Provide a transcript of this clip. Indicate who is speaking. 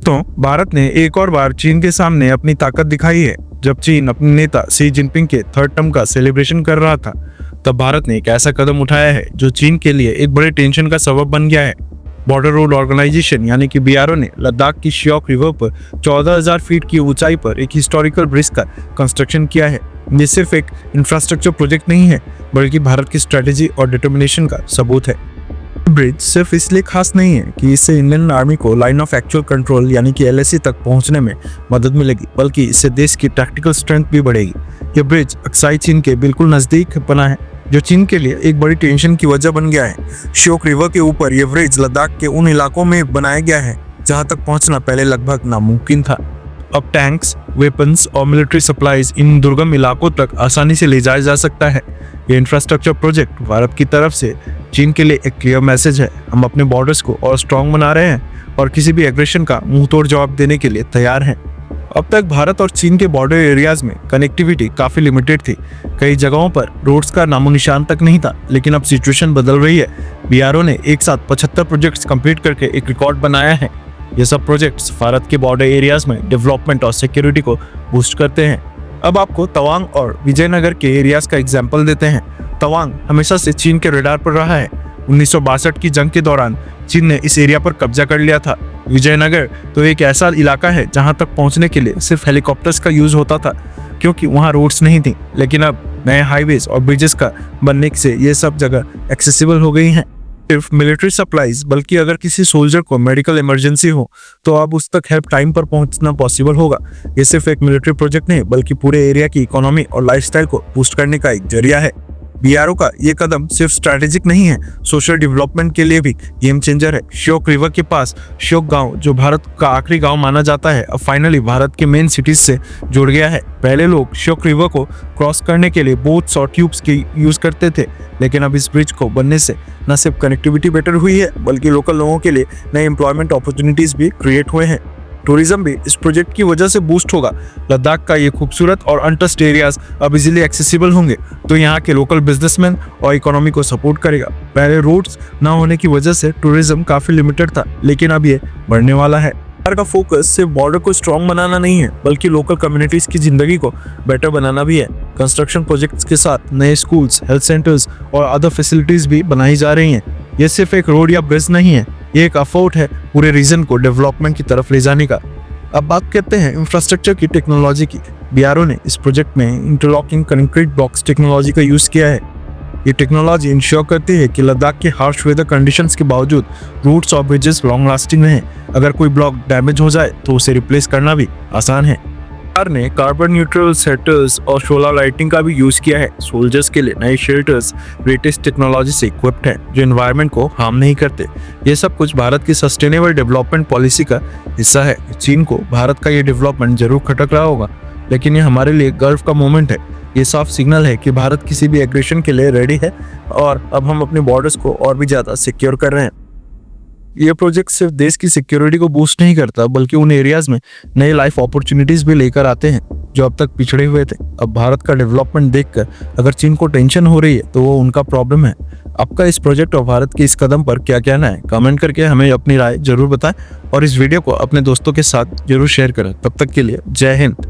Speaker 1: तो भारत ने एक और बार चीन के सामने अपनी ताकत दिखाई है। जब चीन अपने नेता शी जिनपिंग के थर्ड टर्म का सेलिब्रेशन कर रहा था, तब भारत ने एक ऐसा कदम उठाया है जो चीन के लिए एक बड़े टेंशन का सबब बन गया है। बॉर्डर रोड ऑर्गेनाइजेशन यानी कि BRO ने लद्दाख की श्योक रिवर पर 14,000 फीट की ऊंचाई पर एक हिस्टोरिकल ब्रिज का कंस्ट्रक्शन किया है। ये सिर्फ एक इंफ्रास्ट्रक्चर प्रोजेक्ट नहीं है, बल्कि भारत की स्ट्रेटेजी और डिटर्मिनेशन का सबूत है। ब्रिज सिर्फ इसलिए खास नहीं है कि इससे इंडियन आर्मी को लाइन ऑफ एक्चुअल कंट्रोल यानी कि LAC तक पहुंचने में मदद मिलेगी, बल्कि इससे देश की टैक्टिकल स्ट्रेंथ भी बढ़ेगी। यह ब्रिज अक्साई चीन के बिल्कुल नजदीक बना है, जो चीन के लिए एक बड़ी टेंशन की वजह बन गया है। श्योक रिवर के ऊपर यह ब्रिज लद्दाख के उन इलाकों में बनाया गया है जहां तक पहुंचना पहले लगभग नामुमकिन था। अब टैंक्स, वेपन्स और मिलिट्री सप्लाईज इन दुर्गम इलाकों तक आसानी से ले जाया जा सकता है। ये इंफ्रास्ट्रक्चर प्रोजेक्ट भारत की तरफ से चीन के लिए एक क्लियर मैसेज है। हम अपने बॉर्डर्स को और स्ट्रॉन्ग बना रहे हैं और किसी भी एग्रेशन का मुंह तोड़ जवाब देने के लिए तैयार हैं। अब तक भारत और चीन के बॉर्डर एरियाज में कनेक्टिविटी काफी लिमिटेड थी। कई जगहों पर रोड्स का नामो निशान तक नहीं था, लेकिन अब सिचुएशन बदल रही है। BRO ने एक साथ 75 प्रोजेक्ट्स कंप्लीट करके एक रिकॉर्ड बनाया है। ये सब प्रोजेक्ट्स भारत के बॉर्डर एरियाज में डेवलपमेंट और सिक्योरिटी को बूस्ट करते हैं। अब आपको तवांग और विजयनगर के एरियाज का एग्जाम्पल देते हैं। तवांग हमेशा से चीन के रडार पर रहा है। 1962 की जंग के दौरान चीन ने इस एरिया पर कब्जा कर लिया था। विजयनगर तो एक ऐसा इलाका है जहां तक पहुंचने के लिए सिर्फ हेलीकॉप्टर्स का यूज होता था, क्योंकि वहां रोड्स नहीं थी। लेकिन अब नए हाईवेज और ब्रिजेस का बनने से ये सब जगह एक्सेसिबल हो गई हैं। सिर्फ मिलिट्री सप्लाईज, बल्कि अगर किसी सोल्जर को मेडिकल इमरजेंसी हो तो अब उस तक हेल्प टाइम पर पहुंचना पॉसिबल होगा। ये सिर्फ एक मिलिट्री प्रोजेक्ट नहीं, बल्कि पूरे एरिया की इकोनॉमी और लाइफस्टाइल को बूस्ट करने का एक जरिया है। BRO का ये कदम सिर्फ स्ट्रैटेजिक नहीं है, सोशल डेवलपमेंट के लिए भी गेम चेंजर है। श्योक रिवर के पास श्योक गांव, जो भारत का आखिरी गांव माना जाता है, अब फाइनली भारत के मेन सिटीज से जुड़ गया है। पहले लोग श्योक रिवर को क्रॉस करने के लिए बोट्स और ट्यूब्स की यूज करते थे, लेकिन अब इस ब्रिज को बनने से न सिर्फ कनेक्टिविटी बेटर हुई है, बल्कि लोकल लोगों के लिए नए एम्प्लॉयमेंट अपॉर्चुनिटीज भी क्रिएट हुए हैं। टूरिज्म भी इस प्रोजेक्ट की वजह से बूस्ट होगा। लद्दाख का ये खूबसूरत और अनटच्ड एरियाज अब इजीली एक्सेसिबल होंगे, तो यहाँ के लोकल बिजनेसमैन और इकोनॉमी को सपोर्ट करेगा। पहले रोड्स ना होने की वजह से टूरिज्म काफी लिमिटेड था, लेकिन अब ये बढ़ने वाला है। सरकार का फोकस सिर्फ बॉर्डर को स्ट्रॉन्ग बनाना नहीं है, बल्कि लोकल कम्युनिटीज की जिंदगी को बेटर बनाना भी है। कंस्ट्रक्शन प्रोजेक्ट्स के साथ नए स्कूल्स, हेल्थ सेंटर्स और अदर फैसिलिटीज भी बनाई जा रही हैं। ये सिर्फ एक रोड या ब्रिज नहीं है, ये एक एफर्ट है पूरे रीजन को डेवलपमेंट की तरफ ले जाने का। अब बात करते हैं इंफ्रास्ट्रक्चर की टेक्नोलॉजी की। BRO ने इस प्रोजेक्ट में इंटरलॉकिंग कंक्रीट ब्लॉक्स टेक्नोलॉजी का यूज किया है। ये टेक्नोलॉजी इंश्योर करती है कि लद्दाख के हार्श वेदर कंडीशंस के बावजूद रूट्स और ब्रिजेस लॉन्ग लास्टिंग रहें। अगर कोई ब्लॉक डैमेज हो जाए तो उसे रिप्लेस करना भी आसान है। सरकार ने कार्बन न्यूट्रल शेल्टर्स और सोलर लाइटिंग का भी यूज किया है। सोल्जर्स के लिए नए शेल्टर्स लेटेस्ट टेक्नोलॉजी से इक्विप्ड हैं, जो एनवायरनमेंट को हार्म नहीं करते। ये सब कुछ भारत की सस्टेनेबल डेवलपमेंट पॉलिसी का हिस्सा है। चीन को भारत का ये डेवलपमेंट जरूर खटक रहा होगा, लेकिन ये हमारे लिए गर्व का मोमेंट है। ये साफ सिग्नल है कि भारत किसी भी एग्रेशन के लिए रेडी है और अब हम अपने बॉर्डर्स को और भी ज्यादा सिक्योर कर रहे हैं। ये प्रोजेक्ट सिर्फ देश की सिक्योरिटी को बूस्ट नहीं करता, बल्कि उन एरियाज में नई लाइफ अपॉर्चुनिटीज भी लेकर आते हैं जो अब तक पिछड़े हुए थे। अब भारत का डेवलपमेंट देखकर अगर चीन को टेंशन हो रही है तो वो उनका प्रॉब्लम है। आपका इस प्रोजेक्ट और भारत के इस कदम पर क्या कहना है? कमेंट करके हमें अपनी राय जरूर बताएं और इस वीडियो को अपने दोस्तों के साथ जरूर शेयर करें। तब तक के लिए जय हिंद।